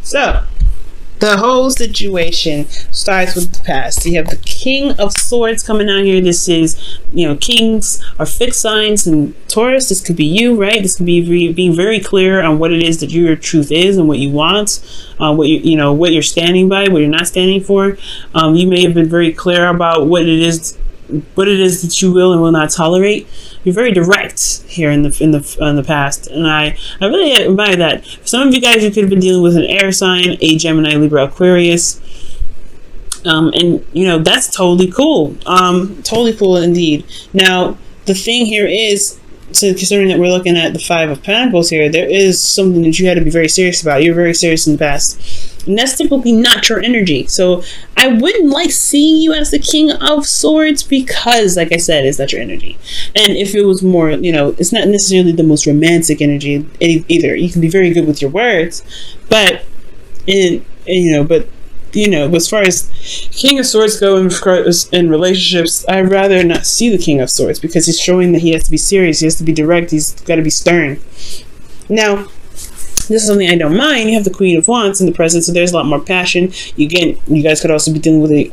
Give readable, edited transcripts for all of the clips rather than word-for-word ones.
So, the whole situation starts with the past. You have the King of Swords coming out here. This is, kings are fixed signs in Taurus. This could be you, right? This could be being very clear on what it is that your truth is and what you want, what you're standing by, what you're not standing for. You may have been very clear about what it is that you will and will not tolerate. You're very direct here in the past, and I really admire that. For some of you guys, you could have been dealing with an air sign, a Gemini, Libra, Aquarius, and that's totally cool. Totally cool indeed. Now, the thing here is, so considering that we're looking at the Five of Pentacles here, there is something that you had to be very serious about. You're very serious in the past. And that's typically not your energy. So I wouldn't like seeing you as the King of Swords because, like I said, it's not your energy. And if it was more, it's not necessarily the most romantic energy either. You can be very good with your words, but as far as King of Swords go in relationships, I'd rather not see the King of Swords because he's showing that he has to be serious, he has to be direct, he's got to be stern. Now, this is something I don't mind. You have the Queen of Wands in the present, so there's a lot more passion. You guys could also be dealing with the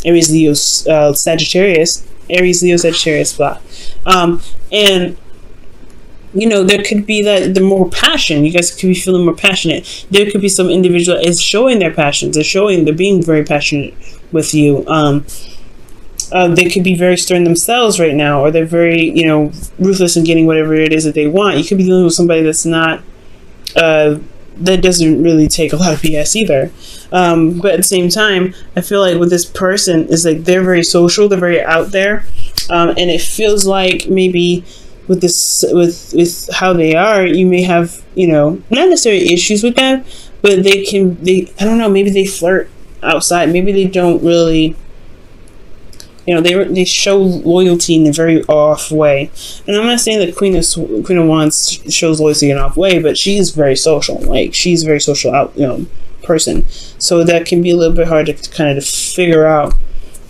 Aries, Leo, Sagittarius. Aries, Leo, Sagittarius, blah. And there could be the more passion. You guys could be feeling more passionate. There could be some individual is showing their passions. They're being very passionate with you. They could be very stern themselves right now, or they're very, ruthless in getting whatever it is that they want. You could be dealing with somebody that's not, that doesn't really take a lot of BS either. But at the same time, I feel like with this person is like they're very social, they're very out there, and it feels like maybe with this, with how they are, you may have, not necessarily issues with them, but I don't know, maybe they flirt outside, maybe they don't really, they show loyalty in a very off way. And I'm not saying that Queen of Wands shows loyalty in an off way, but she's very social. Like, she's a very social person. So that can be a little bit hard to kind of figure out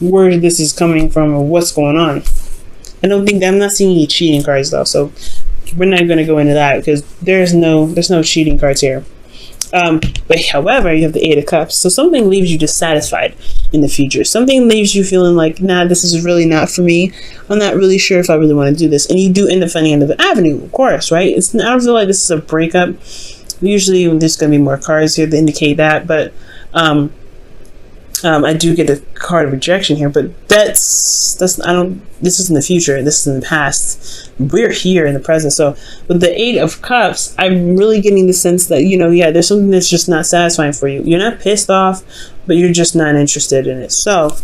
where this is coming from or what's going on. I'm not seeing any cheating cards though, so we're not going to go into that because there's no cheating cards here. But however, you have the Eight of Cups, so something leaves you dissatisfied in the future. Something leaves you feeling like, nah, this is really not for me. I'm not really sure if I really want to do this. And you do end up finding another avenue, of course, right? I don't feel like this is a breakup. Usually there's going to be more cards here to indicate that, but I do get a card of rejection here, but this is in the future, this is in the past. We're here in the present. So with the Eight of Cups, I'm really getting the sense that, there's something that's just not satisfying for you. You're not pissed off, but you're just not interested in it. So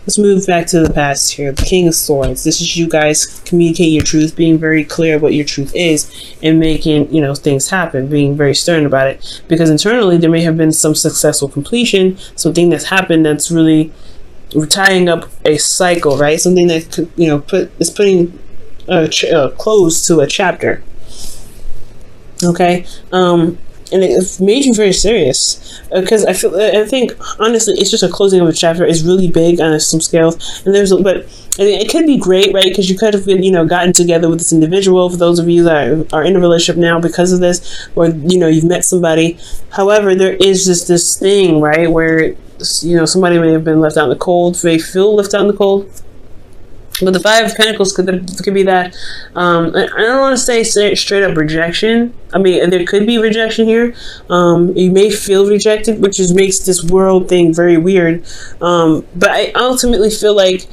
let's move back to the past here. The King of Swords. This is you guys communicating your truth, being very clear what your truth is, and making, things happen, being very stern about it. Because internally, there may have been some successful completion, something that's happened that's really tying up a cycle, right? Something that, is putting a close to a chapter. Okay? And it made you very serious because I think honestly it's just a closing of a chapter. It's really big on some scales, and but it could be great, right? Because you could have been gotten together with this individual. For those of you that are in a relationship now because of this, or you've met somebody. However, there is just this thing, right, where somebody may have been left out in the cold. They feel left out in the cold. But the Five of Pentacles could be that. I don't want to say straight up rejection. I mean, there could be rejection here. You may feel rejected, which makes this world thing very weird. But I ultimately feel like,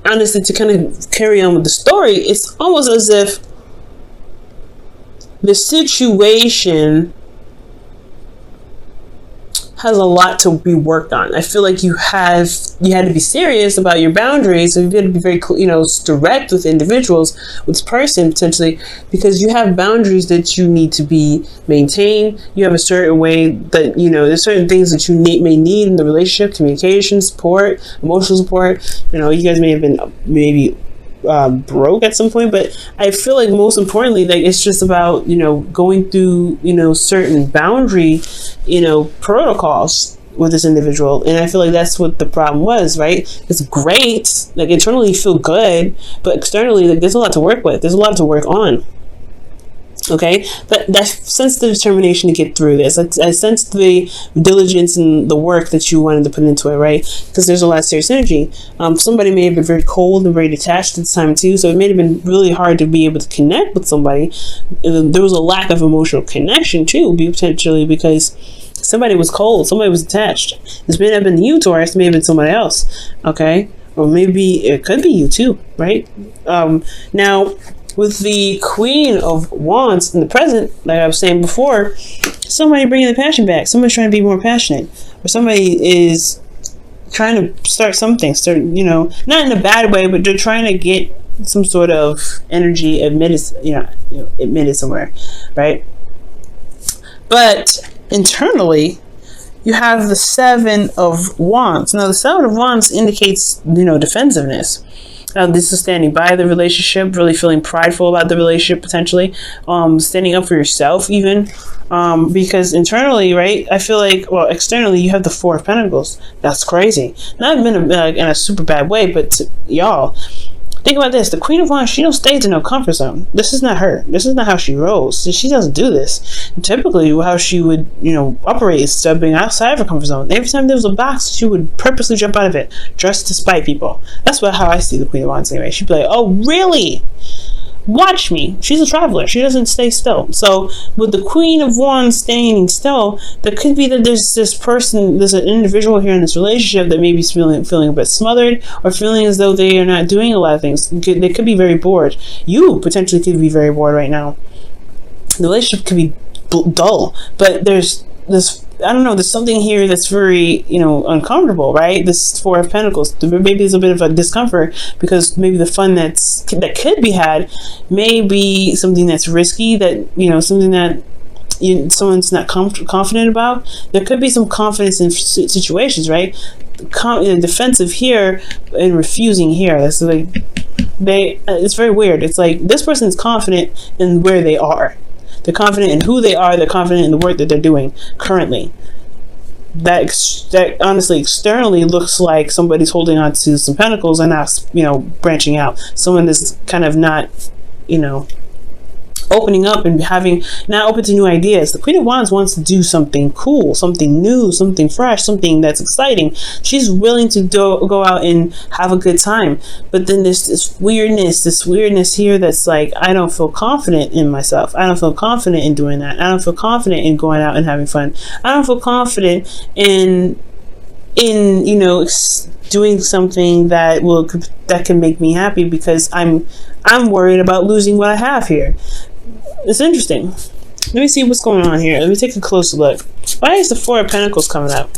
honestly, to kind of carry on with the story, it's almost as if the situation has a lot to be worked on. I feel like you had to be serious about your boundaries, and you had to be very, direct with individuals, with this person potentially, because you have boundaries that you need to be maintained. You have a certain way that there's certain things that you may need in the relationship: communication, support, emotional support. You guys may have been broke at some point, but I feel like most importantly, like, it's just about going through certain boundary protocols with this individual. And I feel like that's what the problem was, right? It's great, like, internally you feel good, but externally, like, there's a lot to work with, there's a lot to work on. Okay, but I sense the determination to get through this. I sense the diligence and the work that you wanted to put into it, right? Because there's a lot of serious energy. Somebody may have been very cold and very detached at the time too, so it may have been really hard to be able to connect with somebody. There was a lack of emotional connection too, potentially because somebody was cold, somebody was attached. This may not have been you, Taurus. It may have been somebody else. Okay, or maybe it could be you too, right? Now, with the Queen of Wands in the present, like I was saying before, somebody bringing the passion back. Somebody's trying to be more passionate, or somebody is trying to start something. Not in a bad way, but they're trying to get some sort of energy admitted somewhere, right? But internally, you have the Seven of Wands. Now, the Seven of Wands indicates, defensiveness. This is standing by the relationship, really feeling prideful about the relationship, potentially, standing up for yourself even, because internally, right, I feel like, well, externally, you have the Four of Pentacles. That's crazy. Not in a super bad way, but y'all, think about this. The Queen of Wands, she don't stay in no comfort zone. This is not her. This is not how she rolls. She doesn't do this. And typically, how she would, operate is stepping outside of her comfort zone. Every time there was a box, she would purposely jump out of it, just to spite people. That's how I see the Queen of Wands anyway. She'd be like, oh, really? Watch me. She's a traveler. She doesn't stay still. So with the Queen of Wands staying still, there could be that there's this person, there's an individual here in this relationship that maybe is feeling a bit smothered, or feeling as though they are not doing a lot of things. They could be very bored. You potentially could be very bored right now. The relationship could be dull, but there's this, I don't know, there's something here that's very, uncomfortable, right? This Four of Pentacles. Maybe there's a bit of a discomfort because maybe the fun that could be had may be something that's risky, that, something that someone's not confident about. There could be some confidence in situations, right? Defensive here and refusing here. That's like, it's very weird. It's like this person is confident in where they are. They're confident in who they are. They're confident in the work that they're doing currently. That honestly, externally looks like somebody's holding on to some pentacles and not, branching out. Someone that's kind of not, opening up and not open to new ideas. The Queen of Wands wants to do something cool, something new, something fresh, something that's exciting. She's willing to go out and have a good time. But then there's this weirdness here that's like, I don't feel confident in myself. I don't feel confident in doing that. I don't feel confident in going out and having fun. I don't feel confident in doing something that can make me happy, because I'm worried about losing what I have here. It's interesting. Let me see what's going on here. Let me take a closer look. Why is the Four of Pentacles coming up?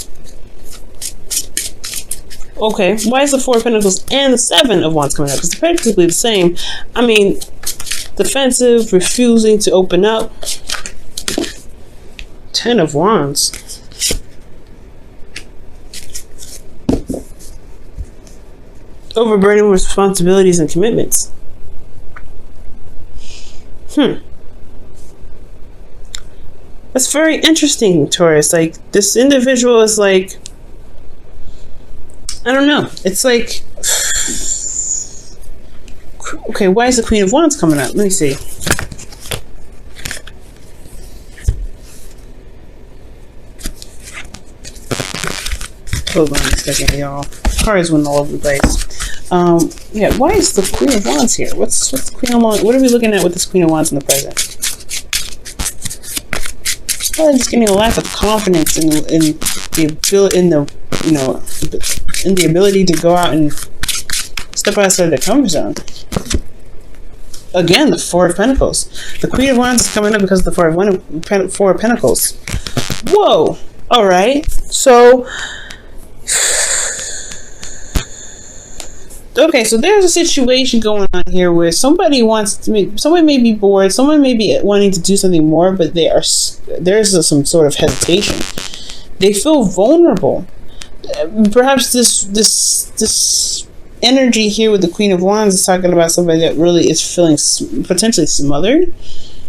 Okay, why is the Four of Pentacles and the Seven of Wands coming up? Because they're practically the same. I mean, defensive, refusing to open up. Ten of Wands. Overburdened with responsibilities and commitments. That's very interesting, Taurus. Like, this individual is like, I don't know. It's like, okay, why is the Queen of Wands coming up? Let me see. Hold on a second, y'all. Cards went all over the place. Yeah, why is the Queen of Wands here? What's the Queen of Wands? What are we looking at with this Queen of Wands in the present? Probably just getting a lack of confidence in the ability to go out and step outside their comfort zone. Again, the Four of Pentacles. The Queen of Wands is coming up because of the Four of Pentacles. Whoa! All right. So, okay, so there's a situation going on here where somebody may be bored, someone may be wanting to do something more, but there's some sort of hesitation. They feel vulnerable. Perhaps this energy here with the Queen of Wands is talking about somebody that really is feeling potentially smothered,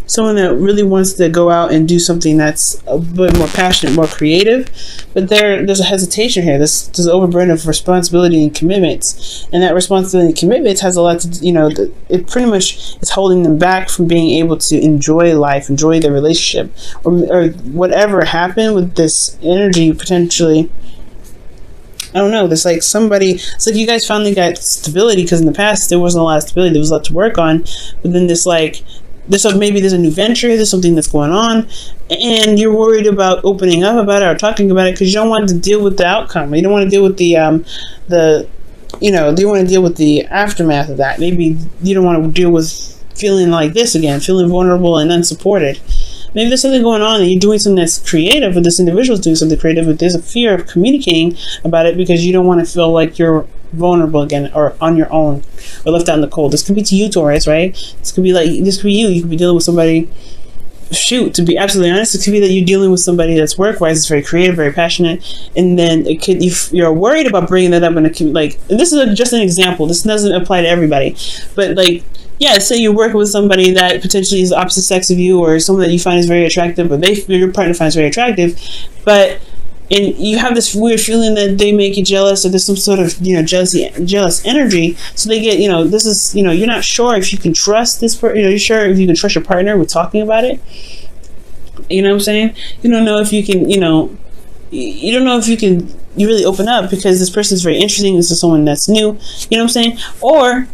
someone that really wants to go out and do something that's a bit more passionate, more creative, but there's a hesitation here. There's an overburden of responsibility and commitments, and that responsibility and commitments has a lot to, it pretty much is holding them back from being able to enjoy life, enjoy their relationship, or whatever happened with this energy potentially. I don't know. There's like it's like you guys finally got stability, because in the past there wasn't a lot of stability. There was a lot to work on. But then maybe there's a new venture, there's something that's going on, and you're worried about opening up about it or talking about it because you don't want to deal with the outcome. You don't want to deal with you want to deal with the aftermath of that. Maybe you don't want to deal with feeling like this again, feeling vulnerable and unsupported. Maybe there's something going on and you're doing something that's creative, or this individual's doing something creative, but there's a fear of communicating about it because you don't want to feel like you're vulnerable again, or on your own, or left out in the cold. This could be to you, Taurus, right? This could be you. You could be dealing with somebody. To be absolutely honest, it could be that you're dealing with somebody that's work-wise, is very creative, very passionate, and then you're worried about bringing that up in and this is just an example. This doesn't apply to everybody, but say you're working with somebody that potentially is the opposite sex of you, or someone that you find is very attractive, or your partner finds very attractive, and you have this weird feeling that they make you jealous, or there's some sort of jealous energy. So they get this is you're not sure if you can trust this person. You're sure if you can trust your partner with talking about it. You know what I'm saying? You don't know if you can. You don't know if you can. You really open up because this person is very interesting. This is someone that's new. You know what I'm saying? Or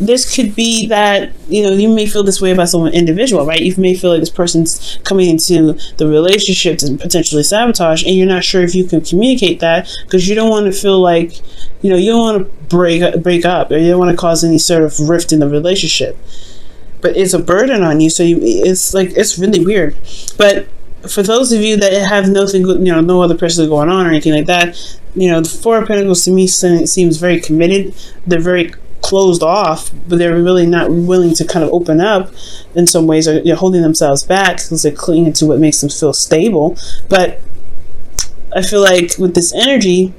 this could be that you may feel this way about someone individual, right? You may feel like this person's coming into the relationship to potentially sabotage, and you're not sure if you can communicate that because you don't want to feel like you don't want to break up, or you don't want to cause any sort of rift in the relationship. But it's a burden on you, so it's really weird. But for those of you that have nothing, no other person going on or anything like that, the Four of Pentacles to me seems very committed. They're very closed off, but they're really not willing to kind of open up in some ways, or holding themselves back because they're clinging to what makes them feel stable. But I feel like with this energy,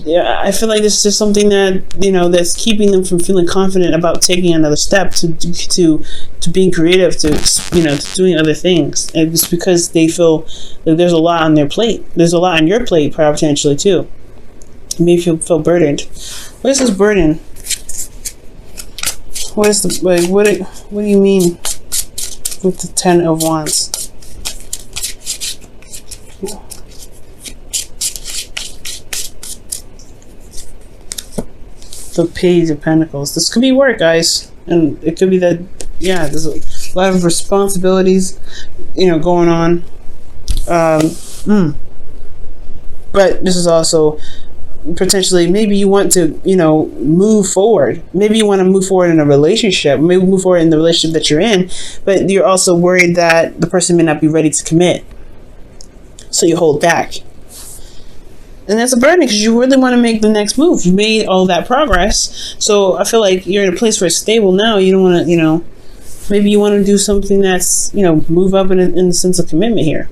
I feel like this is just something that that's keeping them from feeling confident about taking another step to being creative, to doing other things. And it's because they feel like there's a lot on their plate. There's a lot on your plate potentially too. You may feel burdened. What is this burden? What is what do you mean with the Ten of Wands? The Page of Pentacles. This could be work, guys, and it could be that there's a lot of responsibilities going on. But this is also potentially, maybe you want to move forward. Maybe you want to move forward in a relationship, maybe move forward in the relationship that you're in, but you're also worried that the person may not be ready to commit, so you hold back. And that's a burden because you really want to make the next move. You made all that progress, so I feel like you're in a place where it's stable now. You don't want to maybe you want to do something that's move up in the sense of commitment here.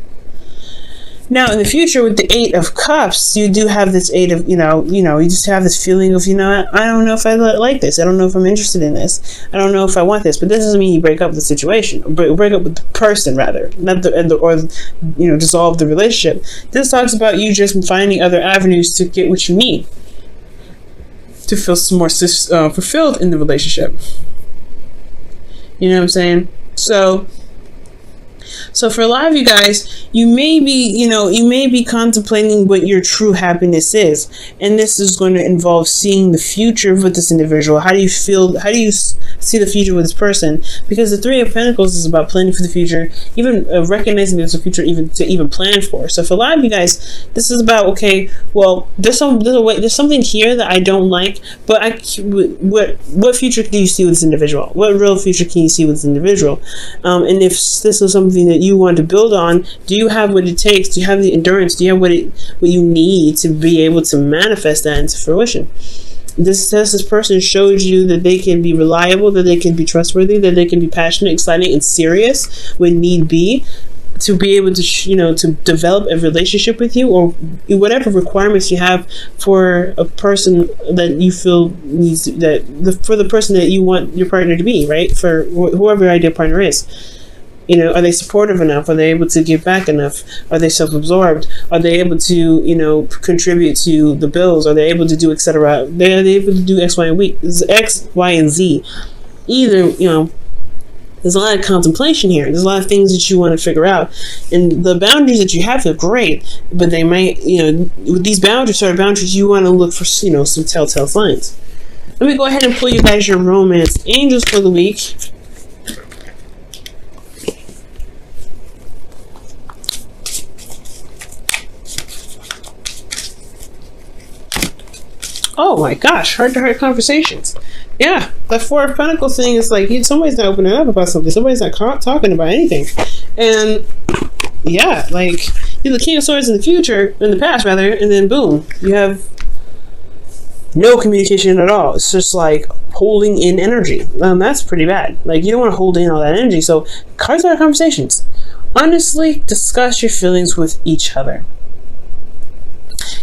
Now, in the future, with the Eight of Cups, you do have this you just have this feeling of, I don't know if I like this. I don't know if I'm interested in this. I don't know if I want this. But this doesn't mean you break up with the situation, or break up with the person, rather, not dissolve the relationship. This talks about you just finding other avenues to get what you need, to feel some more fulfilled in the relationship. You know what I'm saying? So for a lot of you guys, you may be contemplating what your true happiness is. And this is going to involve seeing the future with this individual. How do you feel? How do you see the future with this person? Because the Three of Pentacles is about planning for the future, even recognizing there's a future even plan for. So for a lot of you guys, this is about, okay, well, there's something here that I don't like, but what future do you see with this individual? What real future can you see with this individual? And if this is something that you want to build on, do you have what it takes? Do you have the endurance? Do you have what you need to be able to manifest that into fruition? This person showed you that they can be reliable, that they can be trustworthy, that they can be passionate, exciting, and serious when need be. to be able to to develop a relationship with you, or whatever requirements you have for a person that you feel needs for the person that you want your partner to be, right? For whoever your ideal partner is. Are they supportive enough? Are they able to give back enough? Are they self-absorbed? Are they able to, contribute to the bills? Are they able to do etc.? Are they able to do X, Y, and Z? Either, there's a lot of contemplation here. There's a lot of things that you want to figure out. And the boundaries that you have are great, but they might, with these boundaries, you want to look for, some telltale signs. Let me go ahead and pull you guys your romance angels for the week. Oh my gosh, heart-to-heart conversations. Yeah, the Four of Pentacles thing is like somebody's not opening up about something. Somebody's not talking about anything. And yeah, like you're the King of Swords in the past rather, and then boom, you have no communication at all. It's just like holding in energy. That's pretty bad. Like you don't want to hold in all that energy. So heart-to-heart conversations. Honestly, discuss your feelings with each other.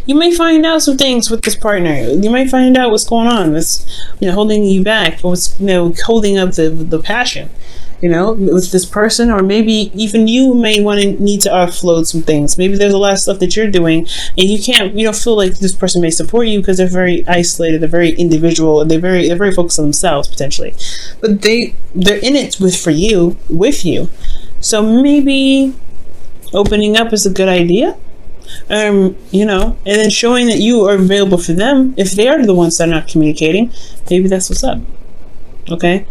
You may find out some things with this partner. You might find out what's going on. That's holding you back, or what's holding up the passion. With this person, or maybe even you may need to offload some things. Maybe there's a lot of stuff that you're doing, and you can't. Feel like this person may support you because they're very isolated, they're very individual, and they're very focused on themselves potentially. But they're in it with you. So maybe opening up is a good idea. And then showing that you are available for them if they are the ones that are not communicating. Maybe that's what's up. Okay,